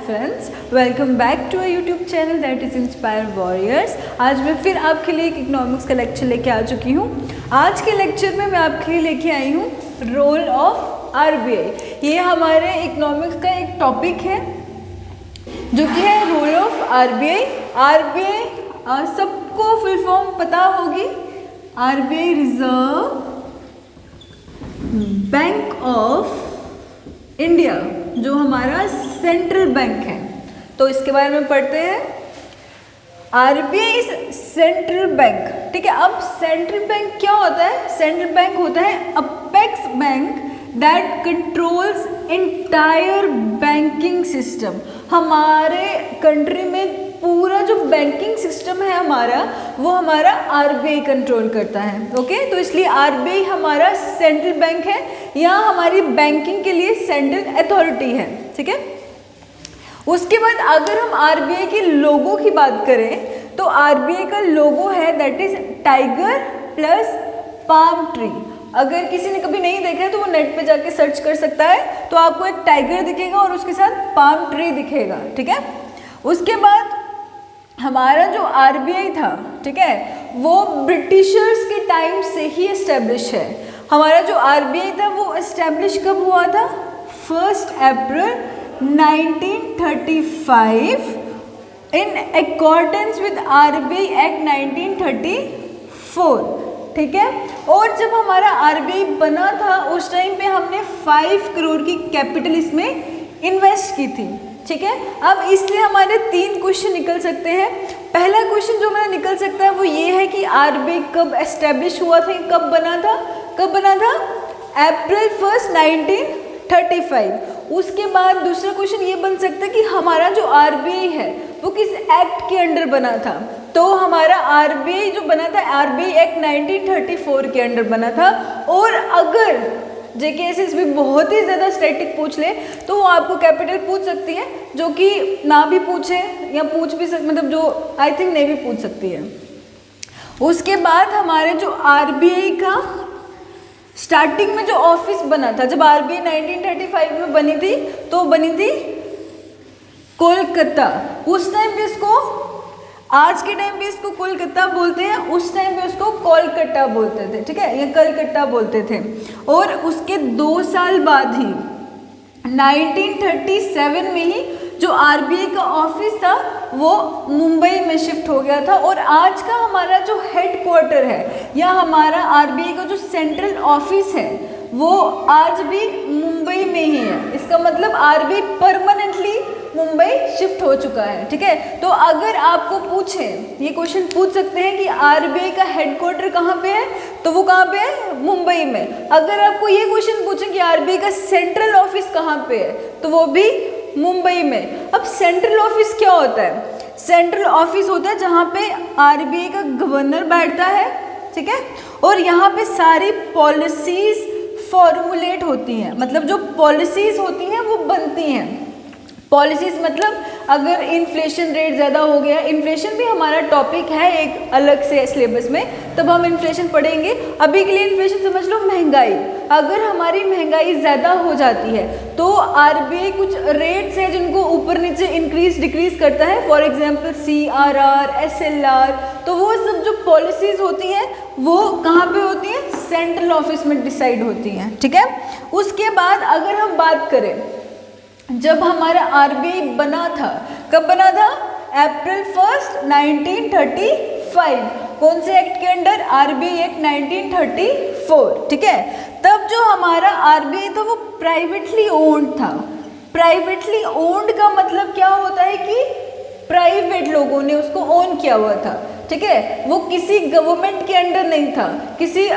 Friends, welcome back to a YouTube channel that is inspire warriors. आज मैं फिर आपके लिए एक इकोनॉमिक्स का लेक्चर लेके आ चुकी हूँ। आज के लेक्चर में मैं आपके लिए लेके आई हूँ रोल ऑफ आरबीआई। ये हमारे इकोनॉमिक्स का एक टॉपिक है जो कि है रोल ऑफ आरबीआई। आरबीआई सबको फुल फॉर्म पता होगी, RBI reserve bank of India, जो हमारा सेंट्रल बैंक है। तो इसके बारे में पढ़ते हैं। आरबीआई इज सेंट्रल बैंक, ठीक है। अब सेंट्रल बैंक क्या होता है? सेंट्रल बैंक होता है apex bank that controls entire banking system. हमारे कंट्री में पूरा जो बैंकिंग सिस्टम है हमारा, वो हमारा आरबीआई कंट्रोल करता है। ओके, तो इसलिए आरबीआई हमारा सेंट्रल बैंक है, या हमारी बैंकिंग के लिए सेंट्रल अथॉरिटी है, ठीक है। उसके बाद अगर हम आरबीआई के लोगो की बात करें तो आरबीआई का लोगो है that is tiger plus palm tree. अगर किसी ने कभी नहीं देखा है तो वो नेट पे जाके सर्च कर सकता है, तो आपको एक टाइगर दिखेगा और उसके साथ पाम ट्री दिखेगा, ठीक है। उसके बाद हमारा जो आरबीआई था, ठीक है, वो ब्रिटिशर्स के टाइम से ही एस्टेब्लिश है। हमारा जो आरबीआई था वो एस्टेब्लिश कब हुआ था? 1 अप्रैल 1935 in accordance with RBI act 1934, ठीक है। और जब हमारा आरबीआई बना था उस टाइम पे हमने 5 करोड़ की कैपिटल इसमें इन्वेस्ट की थी, ठीक है। अब इससे हमारे 3 क्वेश्चन निकल सकते हैं। पहला क्वेश्चन जो हमारा निकल सकता है वो ये है कि आरबीआई कब एस्टेब्लिश हुआ था, कब बना था? अप्रैल 1 1935। उसके बाद दूसरा क्वेश्चन ये बन सकता है कि हमारा जो आरबीआई है वो किस एक्ट के अंडर बना था? तो हमारा आरबीआई जो बना था आरबीआई एक्ट 1934 के अंडर बना था। और अगर जेकेएसएस भी बहुत ही ज़्यादा स्टैटिक पूछ ले तो वो आपको कैपिटल पूछ सकती है, जो कि ना भी पूछे या पूछ भी मतलब जो आई थिंक नहीं भी पूछ सकती है। उसके बाद हमारे जो आरबीआई का स्टार्टिंग में जो ऑफिस बना था, जब आरबीआई 1935 में बनी थी तो बनी थी कोलकाता। उस टाइम पे इसको, आज के टाइम पे इसको कोलकाता बोलते हैं, उस टाइम पे उसको कोलकाता बोलते थे, ठीक है, ये कलकत्ता बोलते थे। और उसके 2 साल बाद ही 1937 में ही जो आरबीआई का ऑफिस था वो मुंबई में शिफ्ट हो गया था। और आज का हमारा जो हेडक्वार्टर है या हमारा आरबीआई का जो सेंट्रल ऑफिस है वो आज भी मुंबई में ही है। इसका मतलब आरबीआई परमानेंटली मुंबई शिफ्ट हो चुका है, ठीक है। तो अगर आपको पूछे, ये क्वेश्चन पूछ सकते हैं कि आरबीआई का हेडक्वार्टर कहाँ पे है, तो वो कहाँ पे है? मुंबई में। अगर आपको ये क्वेश्चन पूछे कि आरबीआई का सेंट्रल ऑफिस कहाँ पे है, तो वो भी मुंबई में। अब सेंट्रल ऑफिस क्या होता है? सेंट्रल ऑफिस होता है जहाँ पे आरबीआई का गवर्नर बैठता है, ठीक है, और यहाँ पे सारी पॉलिसीज फॉर्मुलेट होती हैं, मतलब जो पॉलिसीज होती हैं वो बनती हैं। पॉलिसीज मतलब अगर इन्फ्लेशन रेट ज़्यादा हो गया, इन्फ्लेशन भी हमारा टॉपिक है एक अलग से सिलेबस में, तब हम इन्फ्लेशन पढ़ेंगे। अभी के लिए इन्फ्लेशन समझ लो महंगाई। अगर हमारी महंगाई ज़्यादा हो जाती है तो आरबीआई कुछ रेट्स हैं जिनको ऊपर नीचे इंक्रीज डिक्रीज करता है, फॉर एग्जांपल CRR, SLR। तो वो सब जो पॉलिसीज होती हैं वो कहाँ पे होती हैं? सेंट्रल ऑफिस में डिसाइड होती हैं, ठीक है। उसके बाद अगर हम बात करें जब हमारा आरबीआई बना था, कब बना था? अप्रैल 1 1935। कौन से एक्ट के अंडर? आरबीआई एक्ट 1934, ठीक है। तब जो हमारा आरबीआई था वो प्राइवेटली ओन्ड था। प्राइवेटली ओन्ड का मतलब क्या होता है कि प्राइवेट लोगों ने उसको ओन किया हुआ था, ठीक है। वो किसी गवर्नमेंट के अंडर नहीं था, किसी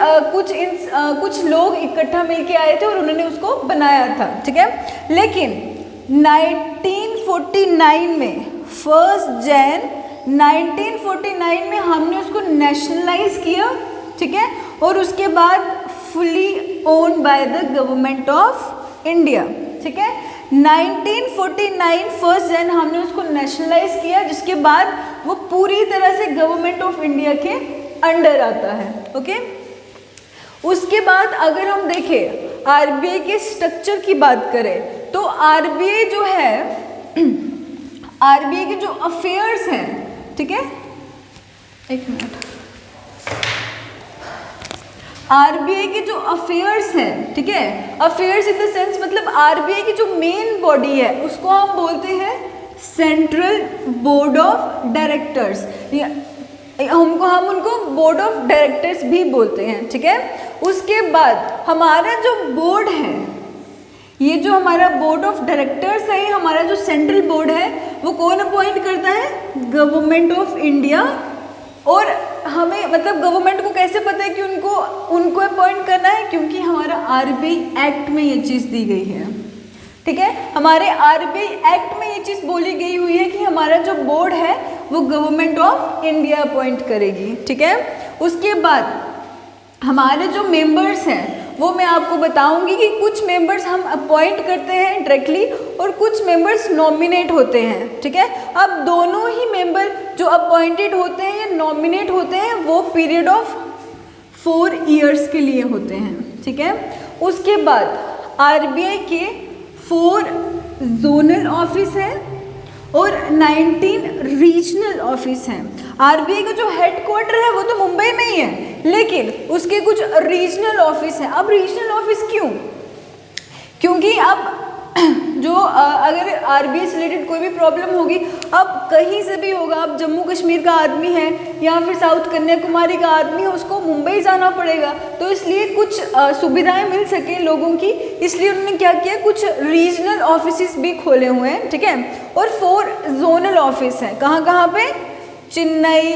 कुछ लोग इकट्ठा मिलके आए थे और उन्होंने उसको बनाया था, ठीक है। लेकिन 1949 में 1 जनवरी 1949 में हमने उसको नेशनलाइज किया, ठीक है, और उसके बाद fully owned by the government of India, ठीक है। 1949 1 जनवरी हमने उसको नेशनलाइज किया, जिसके बाद वो पूरी तरह से गवर्नमेंट ऑफ इंडिया के अंडर आता है, ओके। उसके बाद अगर हम देखें आरबीआई के स्ट्रक्चर की बात करें तो आरबीआई जो है आरबीआई के जो अफेयर्स हैं, ठीक है, एक मिनट, आरबीआई के जो अफेयर्स हैं, ठीक है, अफेयर्स इन द सेंस मतलब आरबीआई की जो मेन बॉडी है उसको हम बोलते हैं सेंट्रल बोर्ड ऑफ डायरेक्टर्स, हम उनको बोर्ड ऑफ डायरेक्टर्स भी बोलते हैं, ठीक है। उसके बाद हमारा जो बोर्ड है, ये जो हमारा बोर्ड ऑफ डायरेक्टर्स है, हमारा जो सेंट्रल बोर्ड है वो कौन अपॉइंट करता है? Government of India. और हमें मतलब गवर्नमेंट को कैसे पता है कि उनको अपॉइंट करना है? क्योंकि हमारा आरबीआई एक्ट में ये चीज़ दी गई है, ठीक है। हमारे आरबीआई एक्ट में ये चीज़ बोली गई हुई है कि हमारा जो बोर्ड है वो गवर्नमेंट ऑफ इंडिया अपॉइंट करेगी, ठीक है। उसके बाद हमारे जो मेंबर्स हैं वो मैं आपको बताऊंगी कि कुछ मेंबर्स हम अपॉइंट करते हैं डायरेक्टली और कुछ मेंबर्स नॉमिनेट होते हैं, ठीक है। अब दोनों ही मेंबर जो अपॉइंटेड होते हैं या नॉमिनेट होते हैं वो पीरियड ऑफ 4 इयर्स के लिए होते हैं, ठीक है। उसके बाद आरबीआई के 4 जोनल ऑफिस हैं और 19 रीजनल ऑफिस हैं। आरबीआई का जो हेडक्वार्टर है वो तो मुंबई में ही है, लेकिन उसके कुछ रीजनल ऑफिस हैं। अब रीजनल ऑफिस क्यों? क्योंकि अब जो अगर आरबीआई से रिलेटेड कोई भी प्रॉब्लम होगी, अब कहीं से भी होगा, अब जम्मू कश्मीर का आदमी है या फिर साउथ कन्याकुमारी का आदमी है, उसको मुंबई जाना पड़ेगा, तो इसलिए कुछ सुविधाएं मिल सके लोगों की, इसलिए उन्होंने क्या किया, कुछ रीजनल ऑफिस भी खोले हुए हैं, ठीक है। और 4 जोनल ऑफिस हैं, कहाँ कहाँ पे? चेन्नई,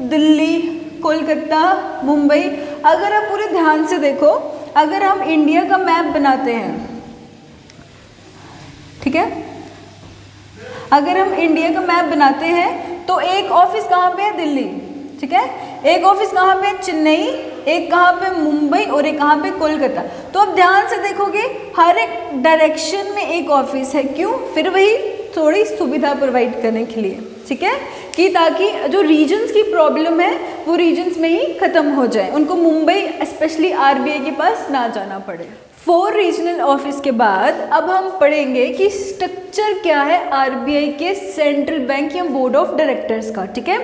दिल्ली, कोलकाता, मुंबई। अगर आप पूरे ध्यान से देखो, अगर हम इंडिया का मैप बनाते हैं, ठीक है, अगर हम इंडिया का मैप बनाते हैं तो एक ऑफिस कहाँ पे है? दिल्ली, ठीक है। एक ऑफिस कहाँ पे? चेन्नई, एक कहाँ पे? मुंबई, और एक कहाँ पे? कोलकाता। तो अब ध्यान से देखोगे हर एक डायरेक्शन में एक ऑफिस है, क्यों? फिर वही थोड़ी सुविधा प्रोवाइड करने के लिए, ठीक है, कि ताकि जो रीजन्स की प्रॉब्लम है वो रीजन्स में ही ख़त्म हो जाए, उनको मुंबई स्पेशली आरबीआई के पास ना जाना पड़े। 4 रीजनल ऑफिस के बाद अब हम पढ़ेंगे कि स्ट्रक्चर क्या है आरबीआई के सेंट्रल बैंक या बोर्ड ऑफ डायरेक्टर्स का, ठीक है।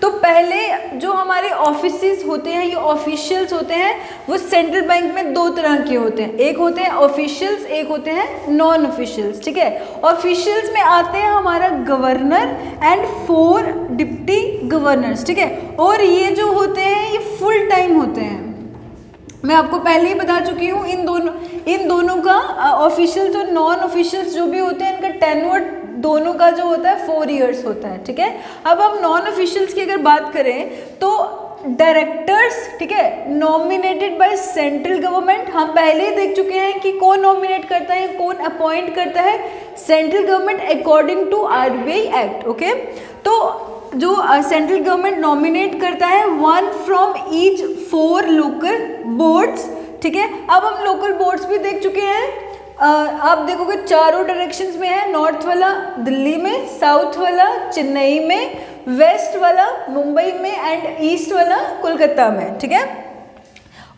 तो पहले जो हमारे ऑफिसेस होते हैं, ये ऑफिशियल्स होते हैं, वो सेंट्रल बैंक में 2 तरह के होते हैं, एक होते हैं ऑफिशियल्स, एक होते हैं नॉन ऑफिशियल्स, ठीक है। ऑफिशियल्स में आते हैं हमारा गवर्नर एंड 4 डिप्टी गवर्नर्स, ठीक है। और ये जो होते हैं ये फुल टाइम होते हैं, मैं आपको पहले ही बता चुकी हूँ। इन दोनों का ऑफिशियल्स और नॉन ऑफिशियल्स जो भी होते हैं, इनका टेन्योर दोनों का जो होता है 4 इयर्स होता है, ठीक है। अब हम नॉन ऑफिशियल्स की अगर बात करें तो डायरेक्टर्स, ठीक है, नॉमिनेटेड बाय सेंट्रल गवर्नमेंट। हम पहले ही देख चुके हैं कि कौन नॉमिनेट करता है, कौन अपॉइंट करता है? Central government according to RBI act, okay. तो जो सेंट्रल गवर्नमेंट नॉमिनेट करता है 1 फ्रॉम ईच 4 लोकल बोर्ड्स, ठीक है। अब हम लोकल बोर्ड्स भी देख चुके हैं, आप देखोगे चारों डायरेक्शंस में है, नॉर्थ वाला दिल्ली में, साउथ वाला चेन्नई में, वेस्ट वाला मुंबई में एंड ईस्ट वाला कोलकाता में, ठीक है।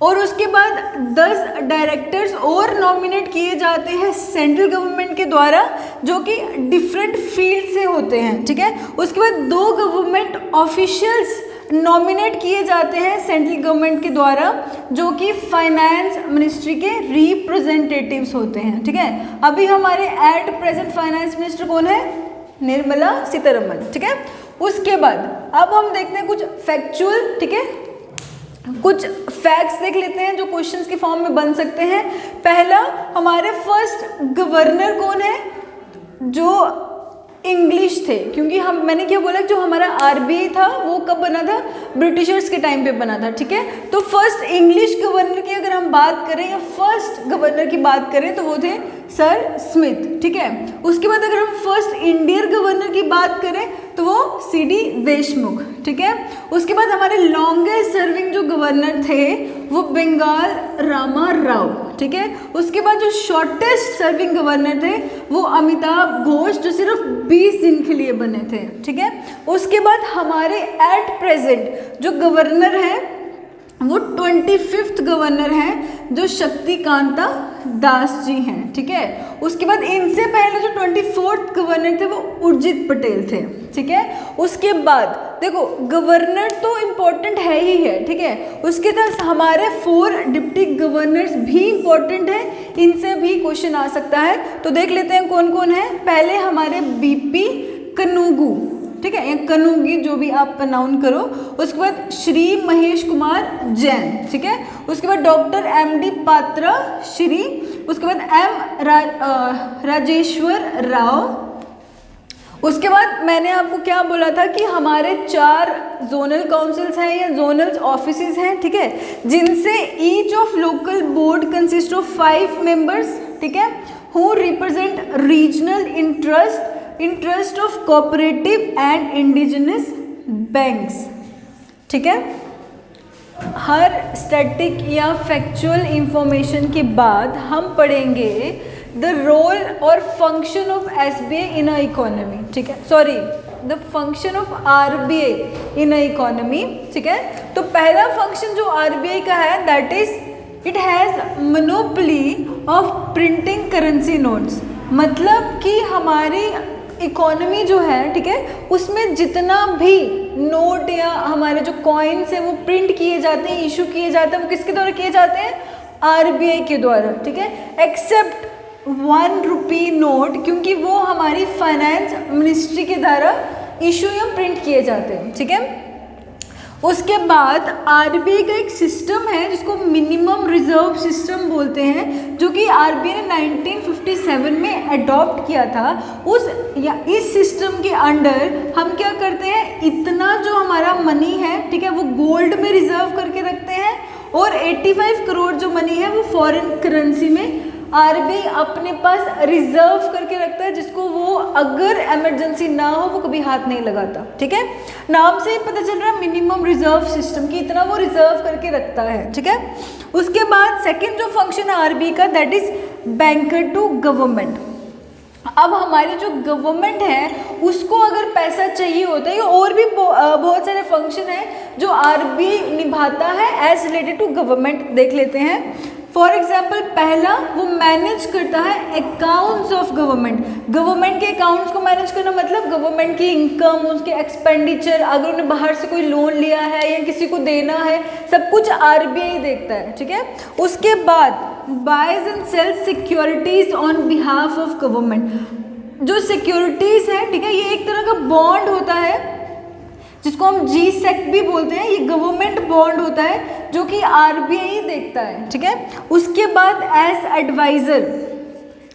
और उसके बाद 10 डायरेक्टर्स और नॉमिनेट किए जाते हैं सेंट्रल गवर्नमेंट के द्वारा, जो कि डिफरेंट फील्ड से होते हैं, ठीक है। उसके बाद 2 गवर्नमेंट ऑफिशियल्स नॉमिनेट किए जाते हैं सेंट्रल गवर्नमेंट के द्वारा, जो कि फाइनेंस मिनिस्ट्री के रिप्रेजेंटेटिव्स होते हैं, ठीक है। अभी हमारे एट प्रेजेंट फाइनेंस मिनिस्टर कौन है? निर्मला सीतारमण, ठीक है। उसके बाद अब हम देखते हैं कुछ फैक्चुअल, ठीक है, कुछ फैक्ट्स देख लेते हैं जो क्वेश्चंस के फॉर्म में बन सकते हैं। पहला, हमारे फर्स्ट गवर्नर कौन है? जो इंग्लिश थे, क्योंकि मैंने क्या बोला, जो हमारा आरबीआई था वो कब बना था? ब्रिटिशर्स के टाइम पे बना था, ठीक है। तो फर्स्ट इंग्लिश गवर्नर की अगर हम बात करें या फर्स्ट गवर्नर की बात करें तो वो थे सर स्मिथ, ठीक है। उसके बाद अगर हम फर्स्ट इंडियन गवर्नर की बात करें तो वो सीडी देशमुख, ठीक है। उसके बाद हमारे लॉन्गेस्ट सर्विंग जो गवर्नर थे वो बंगाल रामा राव, ठीक है। उसके बाद जो शॉर्टेस्ट सर्विंग गवर्नर थे वो अमिताभ घोष, जो सिर्फ 20 दिन के लिए बने थे, ठीक है। उसके बाद हमारे एट प्रेजेंट जो गवर्नर हैं वो 25th गवर्नर हैं, जो शक्तिकांता दास जी हैं, ठीक है। उसके बाद इनसे पहले जो 24th गवर्नर थे वो उर्जित पटेल थे, ठीक है। उसके बाद देखो गवर्नर तो इम्पोर्टेंट है ही है, ठीक है। उसके साथ हमारे 4 डिप्टी गवर्नर्स भी इम्पोर्टेंट है, इनसे भी क्वेश्चन आ सकता है। तो देख लेते हैं कौन कौन है। पहले हमारे बीपी कनूगू, ठीक है, या कनूगी जो भी आप प्रोनाउन करो। उसके बाद श्री महेश कुमार जैन, ठीक है। उसके बाद डॉक्टर एमडी पात्रा श्री। उसके बाद राजेश्वर राव। उसके बाद मैंने आपको क्या बोला था कि हमारे 4 जोनल काउंसिल्स हैं या जोनल ऑफिसेज हैं, ठीक है, जिनसे each of local board consist of 5 members, ठीक है, who represent regional interest of cooperative and indigenous banks, ठीक है। हर स्टैटिक या फैक्चुअल इंफॉर्मेशन के बाद हम पढ़ेंगे द रोल और function of SBI in a economy, ठीक है, sorry the function of RBI in a economy, ठीक है। तो पहला फंक्शन जो आरबीआई का है that is it has monopoly of printing currency notes, मतलब कि हमारी इकोनॉमी जो है, ठीक है, उसमें जितना भी नोट या हमारे जो कॉइन्स हैं वो प्रिंट किए जाते हैं, इशू किए जाते हैं, वो किसके द्वारा किए जाते हैं? आरबीआई के द्वारा, ठीक है, एक्सेप्ट 1 रुपी नोट, क्योंकि वो हमारी फाइनेंस मिनिस्ट्री के द्वारा इशू या प्रिंट किए जाते हैं, ठीक है। उसके बाद आरबीआई का एक सिस्टम है जिसको मिनिमम रिजर्व सिस्टम बोलते हैं, जो कि आरबीआई ने 1957 में अडॉप्ट किया था। इस सिस्टम के अंडर हम क्या करते हैं, इतना जो हमारा मनी है, ठीक है, वो गोल्ड में रिजर्व करके रखते हैं और 85 करोड़ जो मनी है वो फॉरेन करेंसी में आरबीआई अपने पास रिजर्व करके रखता है, जिसको वो अगर इमरजेंसी ना हो वो कभी हाथ नहीं लगाता, ठीक है। नाम से ही पता चल रहा है मिनिमम रिजर्व सिस्टम की इतना वो रिजर्व करके रखता है, ठीक है। उसके बाद सेकंड जो फंक्शन है आरबीआई का that is banker to government. अब हमारी जो गवर्नमेंट है उसको अगर पैसा चाहिए होता है, और भी बहुत सारे फंक्शन हैं जो आरबीआई निभाता है एज रिलेटेड टू गवर्नमेंट, देख लेते हैं। फॉर एग्जाम्पल पहला वो मैनेज करता है अकाउंट्स ऑफ गवर्नमेंट के अकाउंट्स को मैनेज करना, मतलब गवर्नमेंट की इनकम, उसके एक्सपेंडिचर, अगर उन्हें बाहर से कोई लोन लिया है या किसी को देना है, सब कुछ आरबीआई देखता है, ठीक है। उसके बाद buys and sells securities on behalf of government, जो सिक्योरिटीज है, ठीक है, ये एक तरह का बॉन्ड होता है जिसको हम जी-सेक्ट भी बोलते हैं, ये गवर्नमेंट बॉन्ड होता है जो कि आरबीआई देखता है, ठीक है। उसके बाद एज एडवाइजर,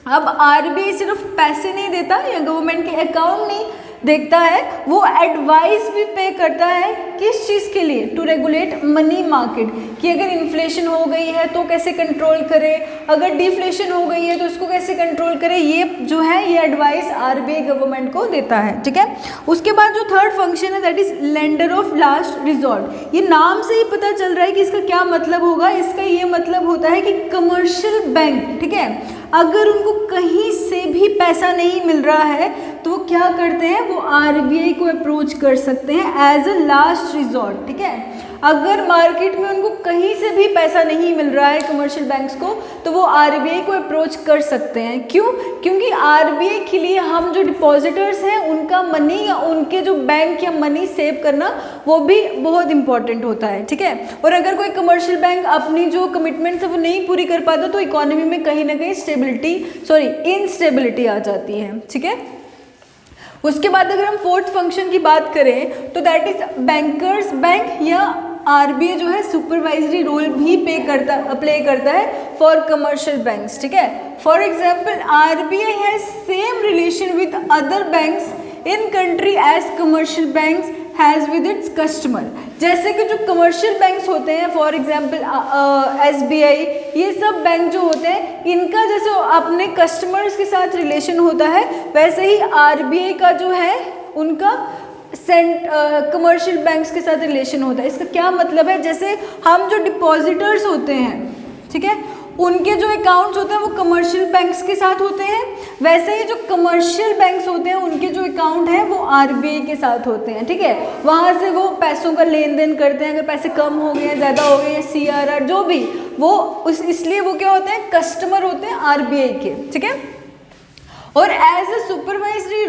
अब आरबीआई सिर्फ पैसे नहीं देता या गवर्नमेंट के अकाउंट नहीं देखता है, वो एडवाइस भी पे करता है किस चीज़ के लिए, टू रेगुलेट मनी मार्केट, कि अगर इन्फ्लेशन हो गई है तो कैसे कंट्रोल करें, अगर डिफ्लेशन हो गई है तो उसको कैसे कंट्रोल करें, ये जो है ये एडवाइस आरबीआई गवर्नमेंट को देता है, ठीक है। उसके बाद जो थर्ड फंक्शन है that is lender of last resort. ये नाम से ही पता चल रहा है कि इसका क्या मतलब होगा। इसका ये मतलब होता है कि कमर्शियल बैंक, ठीक है, अगर उनको कहीं से भी पैसा नहीं मिल रहा है तो वो क्या करते हैं, वो आरबीआई को अप्रोच कर सकते हैं एज अ लास्ट रिजॉर्ट, ठीक है। अगर मार्केट में उनको कहीं से भी पैसा नहीं मिल रहा है कमर्शियल बैंक्स को, तो वो आरबीआई को अप्रोच कर सकते हैं। क्यों? क्योंकि आरबीआई के लिए हम जो डिपॉजिटर्स हैं उनका मनी या उनके जो बैंक या मनी सेव करना वो भी बहुत इंपॉर्टेंट होता है, ठीक है। और अगर कोई कमर्शियल बैंक अपनी जो कमिटमेंट्स है वो नहीं पूरी कर पाता तो इकोनॉमी में कहीं ना कहीं इनस्टेबिलिटी आ जाती है, ठीक है। उसके बाद अगर हम फोर्थ फंक्शन की बात करें तो दैट इज बैंकर्स बैंक, या आरबीआई जो है सुपरवाइजरी रोल भी प्ले करता है फॉर कमर्शियल बैंक्स, ठीक है। For example RBI has same relation with other banks in country as commercial banks has with its customer. जैसे कि जो कमर्शियल बैंक्स होते हैं फॉर एग्जांपल एसबीआई, ये सब बैंक जो होते हैं इनका जैसे अपने कस्टमर्स के साथ रिलेशन होता है, वैसे ही आरबीआई का जो है उनका कमर्शियल बैंक्स के साथ रिलेशन होता है। इसका क्या मतलब है, जैसे हम जो डिपॉजिटर्स होते हैं, ठीक है, उनके जो अकाउंट्स होते हैं वो कमर्शियल बैंक्स के साथ होते हैं, वैसे ही जो कमर्शियल बैंक्स होते हैं उनके जो अकाउंट हैं वो आरबीआई के साथ होते हैं, ठीक है। वहाँ से वो पैसों का लेन देन करते हैं, अगर पैसे कम हो गए, ज़्यादा हो गए, सीआरआर जो भी, वो इसलिए वो क्या होते हैं, कस्टमर होते हैं आरबीआई के, ठीक है। और एज अ सुपरवाइजरी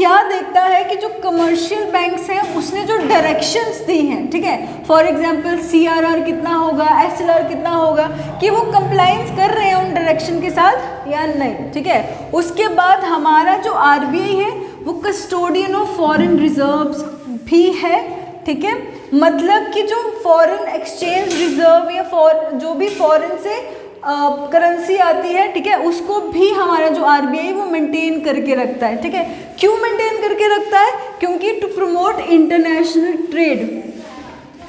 क्या देखता है कि जो कमर्शियल बैंक्स हैं उसने जो डायरेक्शंस दी हैं, ठीक है, फॉर एग्जांपल CRR कितना होगा, SLR कितना होगा, कि वो कंप्लाइंस कर रहे हैं उन डायरेक्शन के साथ या नहीं, ठीक है। उसके बाद हमारा जो RBI है वो कस्टोडियन ऑफ फॉरेन रिजर्व्स भी है, ठीक है, मतलब कि जो फॉरेन एक्सचेंज रिजर्व या जो भी फॉरेन से करेंसी आती है, ठीक है, उसको भी हमारा जो RBI वो मेंटेन करके रखता है, ठीक है। क्यों मेंटेन करके रखता है? क्योंकि टू प्रमोट इंटरनेशनल ट्रेड,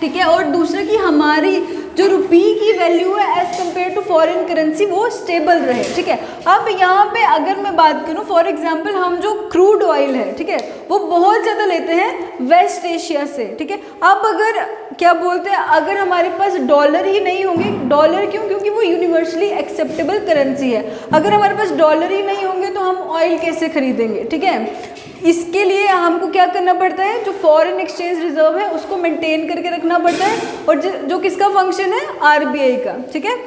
ठीक है, और दूसरा कि हमारी जो रुपी की वैल्यू है as compared to foreign currency वो स्टेबल रहे, ठीक है। अब यहाँ पे अगर मैं बात करूँ फॉर एग्जांपल, हम जो क्रूड ऑयल है, ठीक है, वो बहुत ज़्यादा लेते हैं वेस्ट एशिया से, ठीक है। अब अगर क्या बोलते हैं, अगर हमारे पास डॉलर ही नहीं होंगे, डॉलर क्यों? क्योंकि वो यूनिवर्सली एक्सेप्टेबल करेंसी है। अगर हमारे पास डॉलर ही नहीं होंगे तो हम ऑयल कैसे खरीदेंगे, ठीक है। इसके लिए हमको क्या करना पड़ता है, जो फॉरेन एक्सचेंज रिजर्व है उसको मेंटेन करके रखना पड़ता है, और जो किसका फंक्शन है, RBI का, ठीक है।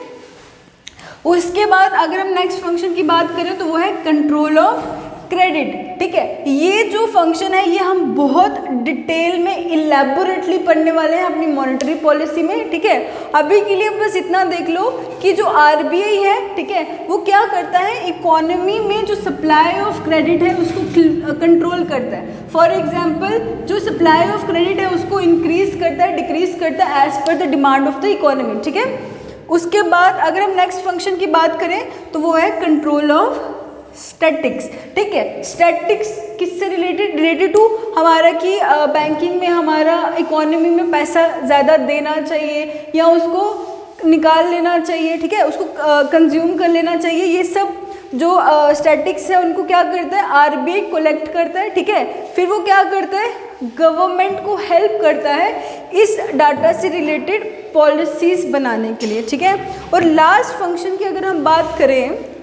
उसके बाद अगर हम नेक्स्ट फंक्शन की बात करें तो वो है कंट्रोल ऑफ क्रेडिट, ठीक है। ये जो फंक्शन है ये हम बहुत डिटेल में इलेबोरेटली पढ़ने वाले हैं अपनी मॉनेटरी पॉलिसी में, ठीक है। अभी के लिए बस इतना देख लो कि जो RBI है, ठीक है, वो क्या करता है, इकोनॉमी में जो सप्लाई ऑफ क्रेडिट है उसको कंट्रोल करता है। फॉर एग्जांपल, जो सप्लाई ऑफ क्रेडिट है उसको इंक्रीज करता है, डिक्रीज करता है as per the demand of the economy, ठीक है। उसके बाद अगर हम नेक्स्ट फंक्शन की बात करें तो वो है कंट्रोल ऑफ स्टैटिक्स, ठीक है। स्टैटिक्स किससे रिलेटेड टू हमारा कि बैंकिंग में हमारा इकोनॉमी में पैसा ज़्यादा देना चाहिए या उसको निकाल लेना चाहिए, ठीक है, उसको कंज्यूम कर लेना चाहिए। ये सब जो स्टैटिक्स है उनको क्या करता है, RBI कलेक्ट करता है, ठीक है। फिर वो क्या करता है, गवर्नमेंट को हेल्प करता है इस डाटा से रिलेटेड पॉलिसीज़ बनाने के लिए, ठीक है। और लास्ट फंक्शन की अगर हम बात करें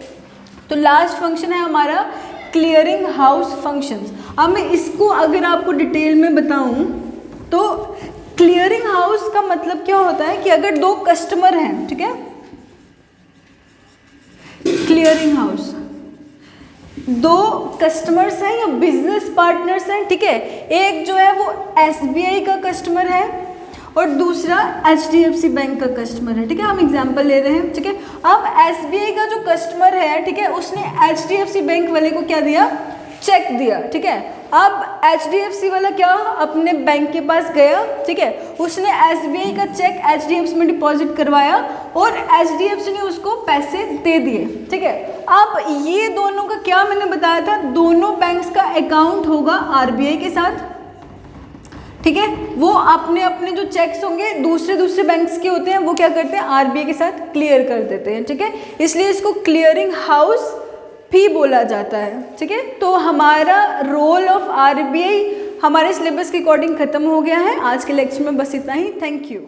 तो लास्ट फंक्शन है हमारा क्लियरिंग हाउस फंक्शंस। अब मैं इसको अगर आपको डिटेल में बताऊं तो क्लियरिंग हाउस का मतलब क्या होता है कि अगर दो कस्टमर हैं, ठीक है, क्लियरिंग हाउस दो कस्टमर्स हैं या बिजनेस पार्टनर्स हैं, ठीक है। एक जो है वो SBI का कस्टमर है और दूसरा HDFC बैंक का कस्टमर है, ठीक है। हम एग्जांपल ले रहे हैं, ठीक है। अब SBI का जो कस्टमर है, ठीक है, उसने HDFC बैंक वाले को क्या दिया, चेक दिया, ठीक है। अब HDFC वाला क्या अपने बैंक के पास गया, ठीक है, उसने SBI का चेक HDFC में डिपॉजिट करवाया और HDFC ने उसको पैसे दे दिए, ठीक है। अब ये दोनों का क्या मैंने बताया था, दोनों बैंक्स का अकाउंट होगा RBI के साथ, ठीक है। वो अपने अपने जो चेक्स होंगे दूसरे बैंक्स के होते हैं वो क्या करते हैं, RBI के साथ क्लियर कर देते हैं, ठीक है। इसलिए इसको क्लियरिंग हाउस भी बोला जाता है, ठीक है। तो हमारा रोल ऑफ RBI हमारे सिलेबस के अकॉर्डिंग खत्म हो गया है। आज के लेक्चर में बस इतना ही। Thank you.